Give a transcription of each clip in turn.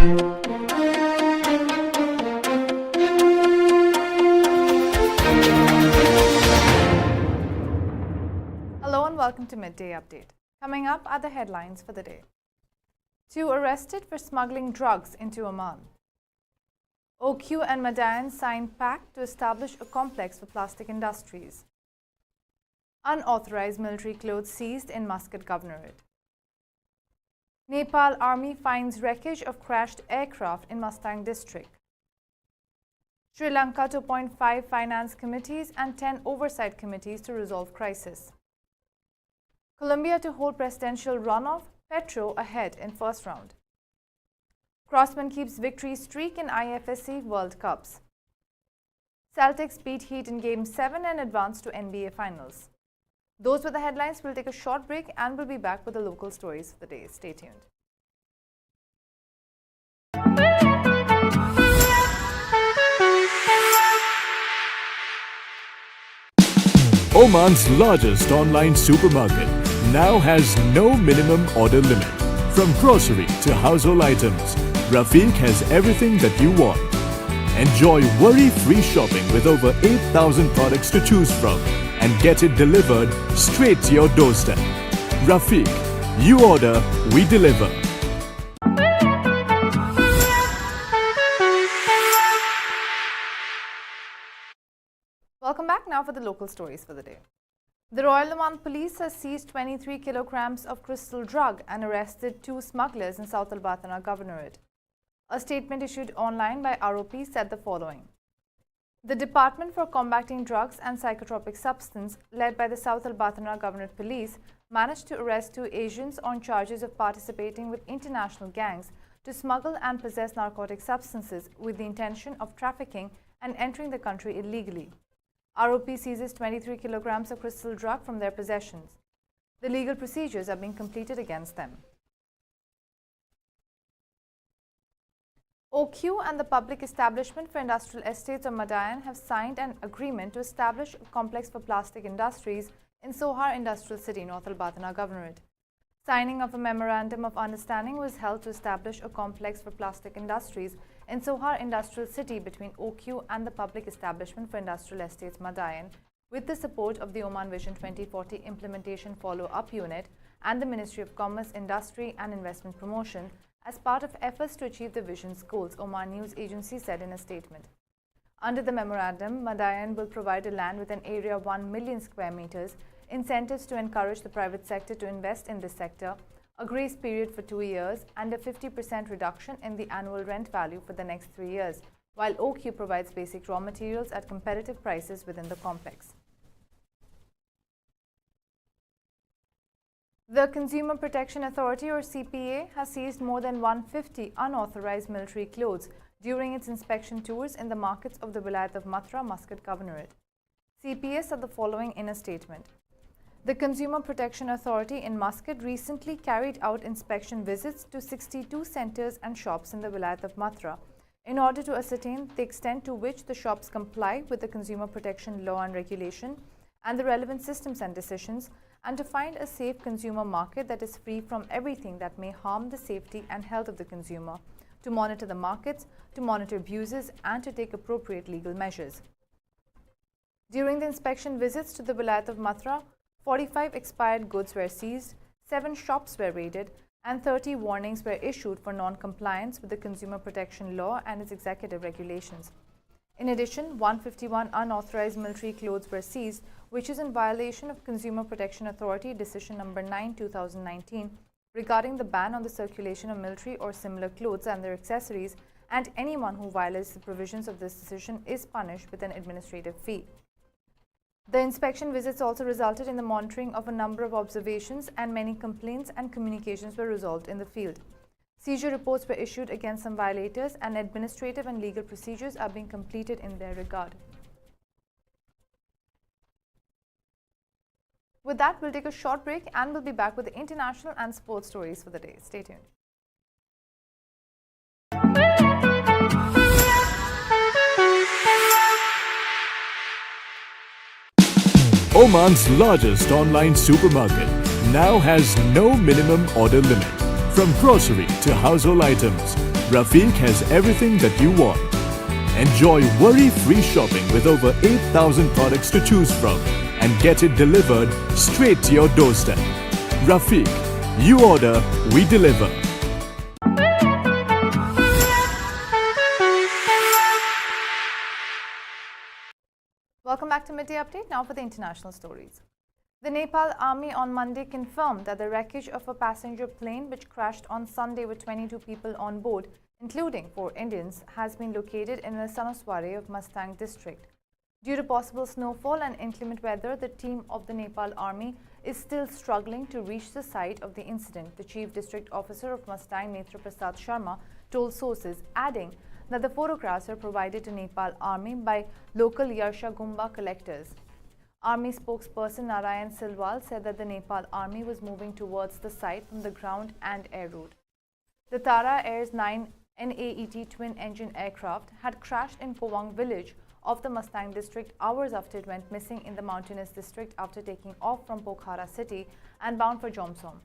Hello and welcome to Midday Update. Coming up are the headlines for the day. 2 arrested for smuggling drugs into Oman. OQ and Madain signed pact to establish a complex for plastic industries. Unauthorized military clothes seized in Muscat Governorate. Nepal Army finds wreckage of crashed aircraft in Mustang district. Sri Lanka to appoint 5 finance committees and 10 oversight committees to resolve crisis. Colombia to hold presidential runoff, Petro ahead in first round. Crossman keeps victory streak in IFSC World Cups. Celtics beat Heat in Game 7 and advance to NBA Finals. Those were the headlines. We'll take a short break and we'll be back with the local stories of the day. Stay tuned. Oman's largest online supermarket now has no minimum order limit. From grocery to household items, Rafiq has everything that you want. Enjoy worry-free shopping with over 8,000 products to choose from and get it delivered straight to your doorstep. Rafiq, you order, we deliver. Welcome back now for the local stories for the day. The Royal Oman Police has seized 23 kilograms of crystal drug and arrested 2 smugglers in South Al-Batana Governorate. A statement issued online by ROP said the following. The Department for Combating Drugs and Psychotropic Substance, led by the South Al-Batana Governorate Police, managed to arrest 2 Asians on charges of participating with international gangs to smuggle and possess narcotic substances with the intention of trafficking and entering the country illegally. ROP seizes 23 kilograms of crystal drug from their possessions. The legal procedures are being completed against them. OQ and the Public Establishment for Industrial Estates of Madain have signed an agreement to establish a complex for plastic industries in Sohar Industrial City, North Al-Batana Governorate. Signing of a memorandum of understanding was held to establish a complex for plastic industries in Sohar Industrial City between OQ and the Public Establishment for Industrial Estates Madain, with the support of the Oman Vision 2040 Implementation Follow-Up Unit and the Ministry of Commerce, Industry and Investment Promotion as part of efforts to achieve the vision's goals, Oman News Agency said in a statement. Under the memorandum, Madain will provide a land with an area of 1 million square meters, incentives to encourage the private sector to invest in this sector, a grace period for 2 years, and a 50% reduction in the annual rent value for the next 3 years, while OQ provides basic raw materials at competitive prices within the complex. The Consumer Protection Authority or CPA has seized more than 150 unauthorized military clothes during its inspection tours in the markets of the Vilayat of Mathura, Muscat Governorate. CPA said the following in a statement. The Consumer Protection Authority in Muscat recently carried out inspection visits to 62 centers and shops in the Vilayat of Mathura in order to ascertain the extent to which the shops comply with the consumer protection law and regulation and the relevant systems and decisions, and to find a safe consumer market that is free from everything that may harm the safety and health of the consumer, to monitor the markets, to monitor abuses, and to take appropriate legal measures. During the inspection visits to the Vilayat of Mathura, 45 expired goods were seized, 7 shops were raided, and 30 warnings were issued for non-compliance with the consumer protection law and its executive regulations. In addition, 151 unauthorized military clothes were seized, which is in violation of Consumer Protection Authority Decision No. 9/2019 regarding the ban on the circulation of military or similar clothes and their accessories, and anyone who violates the provisions of this decision is punished with an administrative fee. The inspection visits also resulted in the monitoring of a number of observations, and many complaints and communications were resolved in the field. Seizure reports were issued against some violators, and administrative and legal procedures are being completed in their regard. With that, we'll take a short break and we'll be back with the international and sports stories for the day. Stay tuned. Oman's largest online supermarket now has no minimum order limit. From grocery to household items, Rafiq has everything that you want. Enjoy worry-free shopping with over 8,000 products to choose from and get it delivered straight to your doorstep. Rafiq, you order, we deliver. Welcome back to Midday Update. Now for the international stories. The Nepal Army on Monday confirmed that the wreckage of a passenger plane which crashed on Sunday with 22 people on board, including 4 Indians, has been located in the Sanaswari of Mustang district. Due to possible snowfall and inclement weather, the team of the Nepal Army is still struggling to reach the site of the incident, the Chief District Officer of Mustang, Netra Prasad Sharma, told sources, adding that the photographs were provided to Nepal Army by local Yarsha Gumba collectors. Army spokesperson Narayan Silwal said that the Nepal Army was moving towards the site from the ground and air route. The Tara Air's 9 NAET twin-engine aircraft had crashed in Kowang village of the Mustang district hours after it went missing in the mountainous district after taking off from Pokhara city and bound for Jomsom.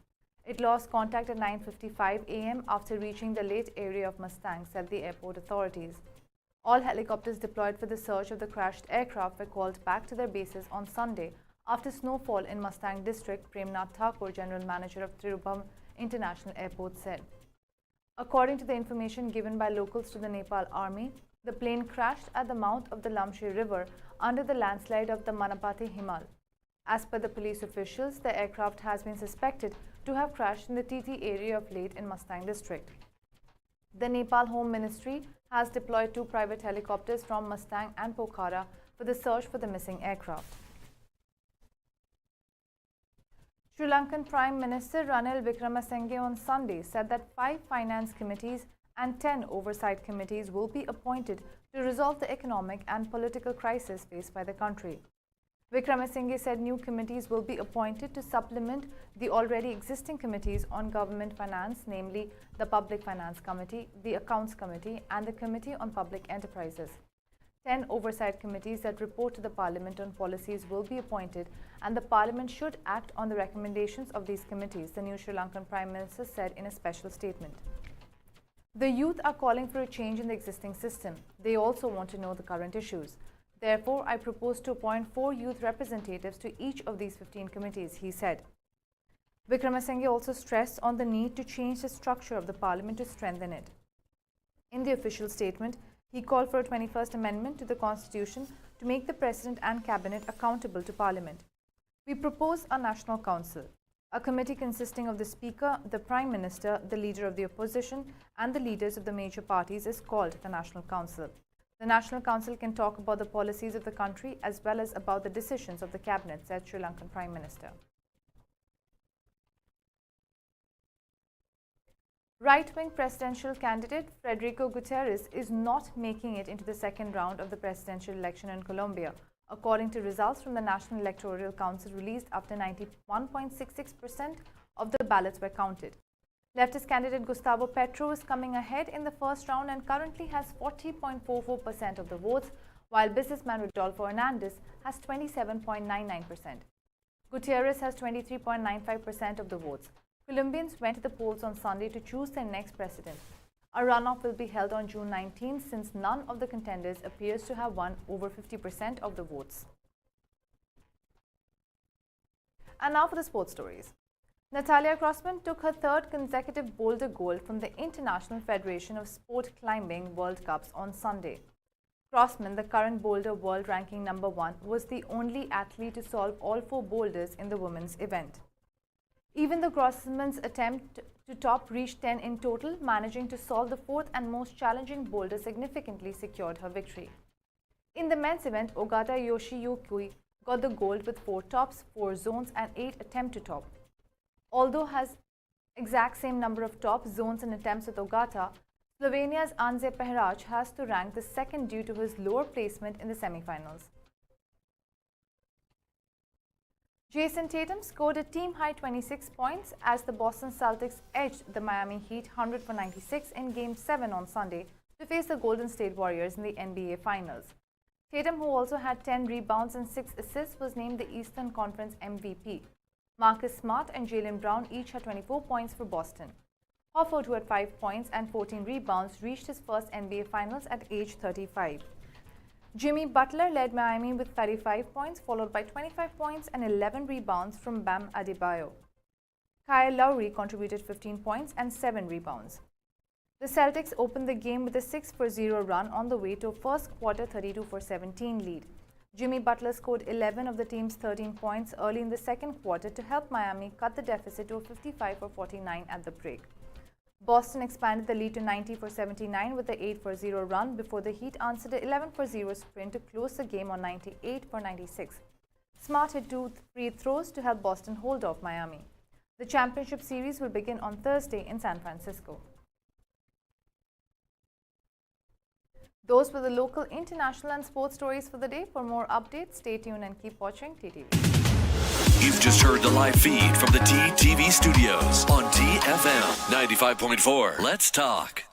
It lost contact at 9:55 am after reaching the late area of Mustang, said the airport authorities. All helicopters deployed for the search of the crashed aircraft were called back to their bases on Sunday after snowfall in Mustang district, Premnath Thakur, general manager of Tirubam International Airport, said. According to the information given by locals to the Nepal Army, the plane crashed at the mouth of the Lamshi River under the landslide of the Manapati Himal. As per the police officials, the aircraft has been suspected to have crashed in the TT area of Late in Mustang district. The Nepal Home Ministry has deployed 2 private helicopters from Mustang and Pokhara for the search for the missing aircraft. Sri Lankan Prime Minister Ranil Wickremesinghe on Sunday said that 5 finance committees and 10 oversight committees will be appointed to resolve the economic and political crisis faced by the country. Wickremesinghe said new committees will be appointed to supplement the already existing committees on government finance, namely the Public Finance Committee, the Accounts Committee and the Committee on Public Enterprises. 10 oversight committees that report to the Parliament on policies will be appointed, and the Parliament should act on the recommendations of these committees, the new Sri Lankan Prime Minister said in a special statement. The youth are calling for a change in the existing system. They also want to know the current issues. Therefore, I propose to appoint 4 youth representatives to each of these 15 committees, he said. Wickremesinghe also stressed on the need to change the structure of the Parliament to strengthen it. In the official statement, he called for a 21st Amendment to the Constitution to make the President and Cabinet accountable to Parliament. We propose a National Council, a committee consisting of the Speaker, the Prime Minister, the Leader of the Opposition, and the leaders of the major parties is called the National Council. The National Council can talk about the policies of the country as well as about the decisions of the Cabinet, said Sri Lankan Prime Minister. Right-wing presidential candidate Federico Guterres is not making it into the second round of the presidential election in Colombia, according to results from the National Electoral Council released after 91.66% of the ballots were counted. Leftist candidate Gustavo Petro is coming ahead in the first round and currently has 40.44% of the votes, while businessman Rodolfo Hernandez has 27.99%. Guterres has 23.95% of the votes. Colombians went to the polls on Sunday to choose their next president. A runoff will be held on June 19 since none of the contenders appears to have won over 50% of the votes. And now for the sports stories. Natalia Crossman took her 3rd consecutive boulder gold from the International Federation of Sport Climbing World Cups on Sunday. Crossman, the current boulder world ranking number 1, was the only athlete to solve all 4 boulders in the women's event. Even the Crossman's attempt to top reached 10 in total, managing to solve the 4th and most challenging boulder significantly secured her victory. In the men's event, Ogata Yoshiyuki got the gold with 4 tops, 4 zones and 8 attempt to top. Although has exact same number of tops, zones and attempts with Ogata, Slovenia's Anze Pehrac has to rank the 2nd due to his lower placement in the semi-finals. Jason Tatum scored a team-high 26 points as the Boston Celtics edged the Miami Heat 100-96 in Game 7 on Sunday to face the Golden State Warriors in the NBA Finals. Tatum, who also had 10 rebounds and 6 assists, was named the Eastern Conference MVP. Marcus Smart and Jaylen Brown each had 24 points for Boston. Horford, who had 5 points and 14 rebounds, reached his first NBA Finals at age 35. Jimmy Butler led Miami with 35 points, followed by 25 points and 11 rebounds from Bam Adebayo. Kyle Lowry contributed 15 points and 7 rebounds. The Celtics opened the game with a 6-0 run on the way to a first quarter 32-17 lead. Jimmy Butler scored 11 of the team's 13 points early in the second quarter to help Miami cut the deficit to a 55-49 at the break. Boston expanded the lead to 90-79 with a 8-0 run before the Heat answered an 11-0 sprint to close the game on 98-96. Smart hit 2 free throws to help Boston hold off Miami. The championship series will begin on Thursday in San Francisco. Those were the local, international and sports stories for the day. For more updates, stay tuned and keep watching TTV. You've just heard the live feed from the TTV studios on TFM 95.4. Let's talk.